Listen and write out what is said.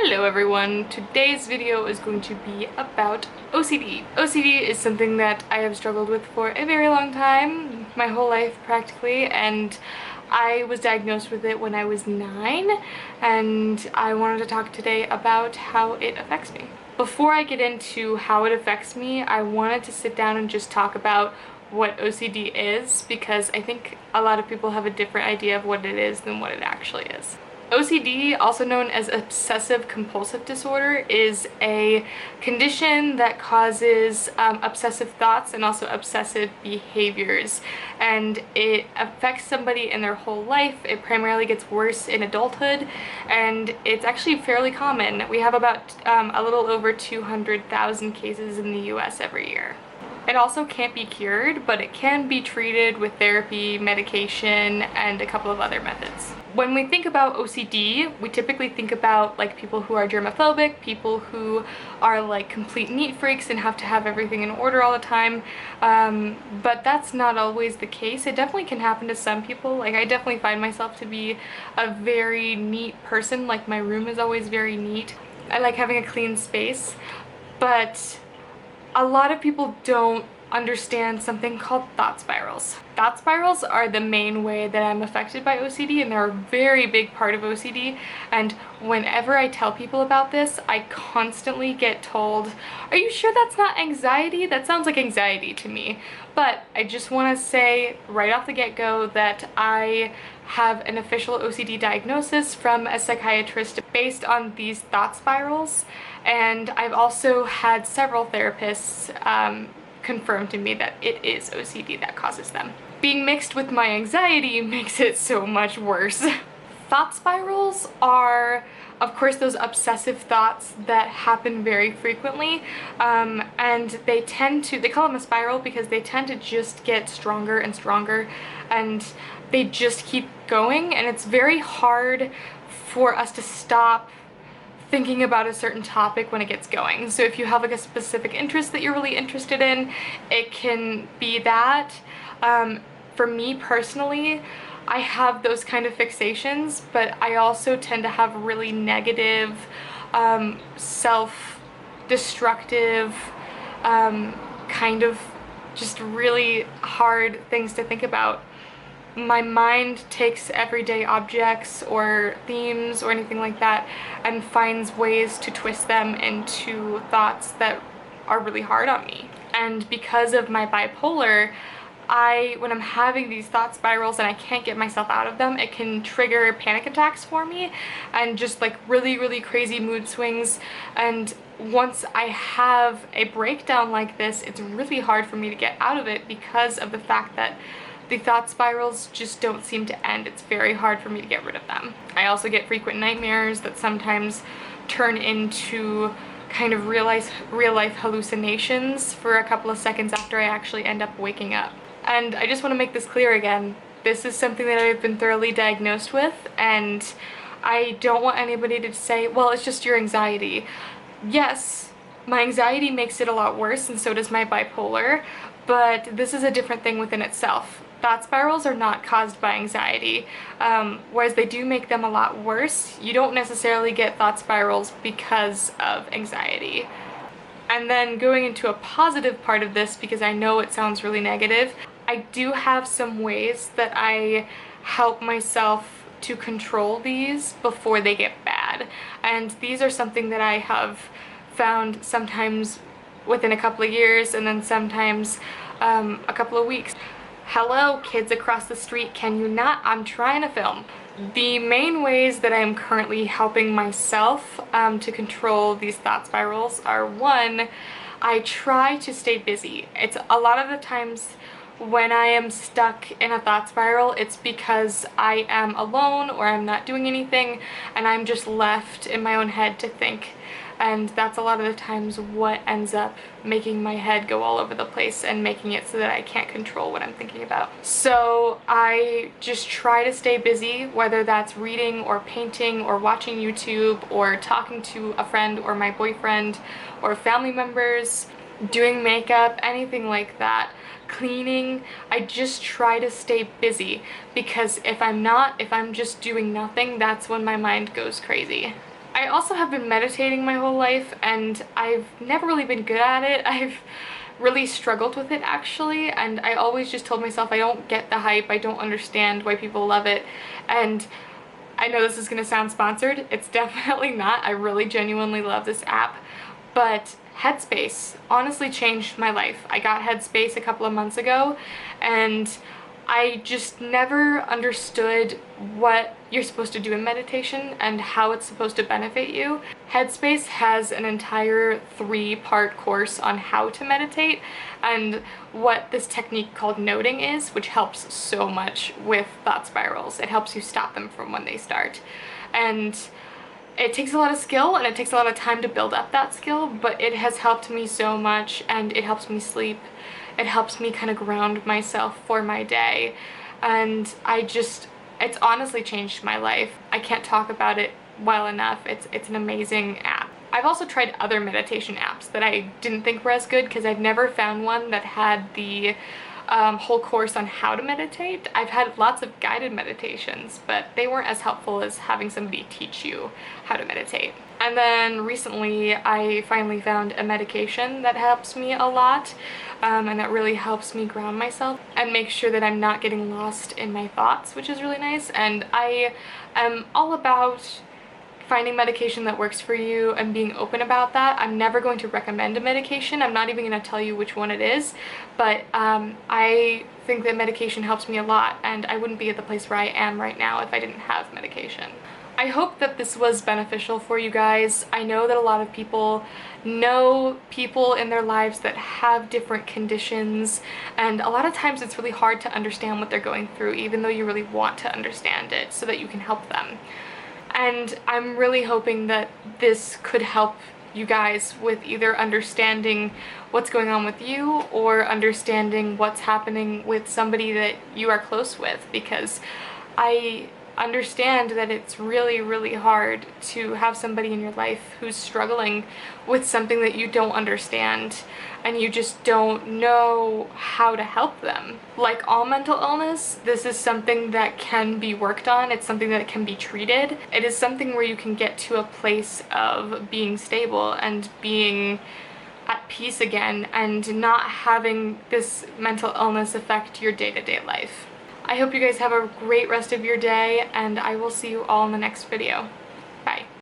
Hello everyone! Today's video is going to be about OCD. OCD is something that I have struggled with for a very long time, my whole life practically, and I was diagnosed with it when I was 9, and I wanted to talk today about how it affects me. Before I get into how it affects me, I wanted to sit down and just talk about what OCD is, because I think a lot of people have a different idea of what it is than what it actually is. OCD, also known as obsessive compulsive disorder, is a condition that causes obsessive thoughts and also obsessive behaviors, and it affects somebody in their whole life. It primarily gets worse in adulthood, and it's actually fairly common. We have about a little over 200,000 cases in the US every year. It also can't be cured, but it can be treated with therapy, medication, and a couple of other methods. When we think about OCD, we typically think about like people who are germophobic, people who are like complete neat freaks and have to have everything in order all the time, but that's not always the case. It definitely can happen to some people. Like, I definitely find myself to be a very neat person. Like, my room is always very neat. I like having a clean space, but a lot of people don't understand something called thought spirals. Thought spirals are the main way that I'm affected by OCD, and they're a very big part of OCD, and whenever I tell people about this, I constantly get told, "Are you sure that's not anxiety? That sounds like anxiety to me." But I just want to say right off the get-go that I have an official OCD diagnosis from a psychiatrist based on these thought spirals, and I've also had several therapists confirm to me that it is OCD that causes them. Being mixed with my anxiety makes it so much worse. Thought spirals are, of course, those obsessive thoughts that happen very frequently, and they call them a spiral because they tend to just get stronger and stronger, and they just keep going, and it's very hard for us to stop thinking about a certain topic when it gets going. So if you have like a specific interest that you're really interested in, it can be that. For me personally, I have those kind of fixations, but I also tend to have really negative, self-destructive, kind of just really hard things to think about. My mind takes everyday objects or themes or anything like that and finds ways to twist them into thoughts that are really hard on me. And because of my bipolar, when I'm having these thought spirals and I can't get myself out of them, it can trigger panic attacks for me and just like really, really crazy mood swings. And once I have a breakdown like this, it's really hard for me to get out of it because of the fact that the thought spirals just don't seem to end. It's very hard for me to get rid of them. I also get frequent nightmares that sometimes turn into kind of real life hallucinations for a couple of seconds after I actually end up waking up. And I just want to make this clear again. This is something that I've been thoroughly diagnosed with, and I don't want anybody to say, well, it's just your anxiety. Yes, my anxiety makes it a lot worse, and so does my bipolar, but this is a different thing within itself. Thought spirals are not caused by anxiety, whereas they do make them a lot worse. You don't necessarily get thought spirals because of anxiety. And then going into a positive part of this, because I know it sounds really negative, I do have some ways that I help myself to control these before they get bad. And these are something that I have found sometimes within a couple of years, and then sometimes a couple of weeks. Hello, kids across the street, can you not? I'm trying to film. The main ways that I'm currently helping myself to control these thought spirals are, one, I try to stay busy. It's a lot of the times when I am stuck in a thought spiral, it's because I am alone or I'm not doing anything and I'm just left in my own head to think. And that's a lot of the times what ends up making my head go all over the place and making it so that I can't control what I'm thinking about. So I just try to stay busy, whether that's reading or painting or watching YouTube or talking to a friend or my boyfriend or family members, doing makeup, anything like that. Cleaning. I just try to stay busy, because if I'm just doing nothing, that's when my mind goes crazy. I also have been meditating my whole life, and I've never really been good at it. I've really struggled with it actually, and I always just told myself I don't get the hype, I don't understand why people love it. And I know this is gonna sound sponsored, it's definitely not. I really genuinely love this app, but Headspace honestly changed my life. I got Headspace a couple of months ago, and I just never understood what you're supposed to do in meditation and how it's supposed to benefit you. Headspace has an entire 3-part course on how to meditate and what this technique called noting is, which helps so much with thought spirals. It helps you stop them from when they start. And it takes a lot of skill and it takes a lot of time to build up that skill, but it has helped me so much, and it helps me sleep. It helps me kind of ground myself for my day, and it's honestly changed my life. I can't talk about it well enough. It's an amazing app. I've also tried other meditation apps that I didn't think were as good because I've never found one that had the whole course on how to meditate. I've had lots of guided meditations, but they weren't as helpful as having somebody teach you how to meditate. And then recently I finally found a medication that helps me a lot, and that really helps me ground myself and make sure that I'm not getting lost in my thoughts, which is really nice. And I am all about finding medication that works for you and being open about that. I'm never going to recommend a medication. I'm not even going to tell you which one it is, but I think that medication helps me a lot, and I wouldn't be at the place where I am right now if I didn't have medication. I hope that this was beneficial for you guys. I know that a lot of people know people in their lives that have different conditions, and a lot of times it's really hard to understand what they're going through, even though you really want to understand it so that you can help them. And I'm really hoping that this could help you guys with either understanding what's going on with you or understanding what's happening with somebody that you are close with, because I understand that it's really, really hard to have somebody in your life who's struggling with something that you don't understand and you just don't know how to help them. Like all mental illness, this is something that can be worked on. It's something that can be treated. It is something where you can get to a place of being stable and being at peace again and not having this mental illness affect your day-to-day life. I hope you guys have a great rest of your day, and I will see you all in the next video.